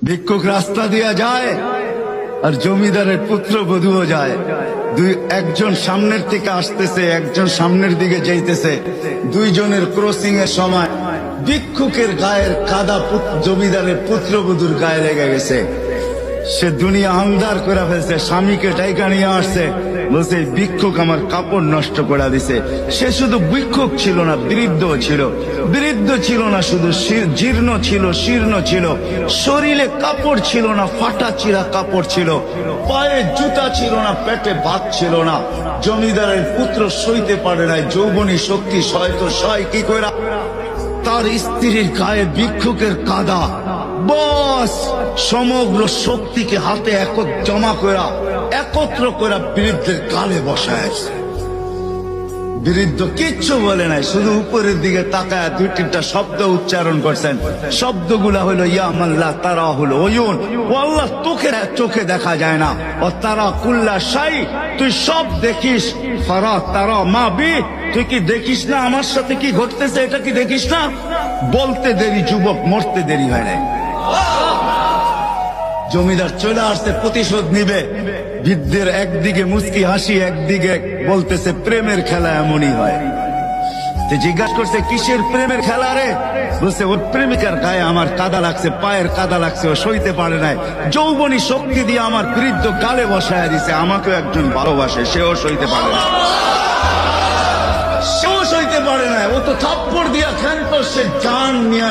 ভিক্ষুক রাস্তা দিয়া যায় আর জমিদারের পুত্র বধূও যায়। একজন সামনের থেকে আসতেছে, একজন সামনের দিকে যাইতেছে। দুইজনের ক্রসিং এর সময় ভিক্ষুকের গায়ের কাদা জমিদারের পুত্রবধূর গায়ে লেগে গেছে। সে দুনিয়া আন্ধার করে ফেলছে, স্বামীকে ডাইকা নিয়ে আসছে, বলছে ভিক্ষুক আমার কাপড় নষ্ট করে দিছে। সে শুধু ভিক্ষুক ছিল না, বৃদ্ধ ছিল। বৃদ্ধ ছিল না শুধু, জীর্ণ ছিল, শীর্ণ ছিল। শরীরে কাপড় ছিল না, ফাটা চিরা কাপড় ছিল। পায়ে জুতা ছিল না, পেটে ভাত ছিল না। জমিদারের পুত্র সইতে পারে নাই, যৌবনী শক্তি সয়তো সয় কি করে তার স্ত্রীর গায়ে ভিক্ষুকের কাদা। বস সমগ্র শক্তিকে হাতে জমা করা, একত্র করা বৃদ্ধের কালে বসায়। বৃদ্ধ কিচ্ছু বলে নাই, শুধু উপরের দিকে তাকায় দুই তিনটা শব্দ উচ্চারণ করছেন। শব্দগুলা হলো ইয়া মাল্লাহ তারা হলো ওয়ুন, ও আল্লাহ তোকে চোখে দেখা যায় না। ও তারা কুল্লা শাই, তুই সব দেখিস। ফারা তারা মা বি, তুই কি দেখিস না আমার সাথে কি ঘটতেছে, এটা কি দেখিস না? বলতে দেরি যুবক, মরতে দেরি হয় নাই। জমিদার চলে আসছে, প্রতিশোধ নিবে। বৃদ্ধের একদিকে মুস্কি হাসি, একদিকে বলতেছে প্রেমের খেলা এমনই হয়। জিজ্ঞাসা করছে কিসের প্রেমের খেলা রে? বলছে ওর প্রেমিকার গায়ে আমার কাদা লাগছে, পায়ের কাদা লাগছে, ও সইতে পারে নাই। যৌবনী শক্তি দিয়ে আমার বৃদ্ধ গালে বসায় দিছে। আমাকেও একজন ভালোবাসে, সেও সইতে পারে না, সেও সইতে পারে না। ও তো থাপ্পড় দিয়া ক্ষান্ত, সে জান নিয়া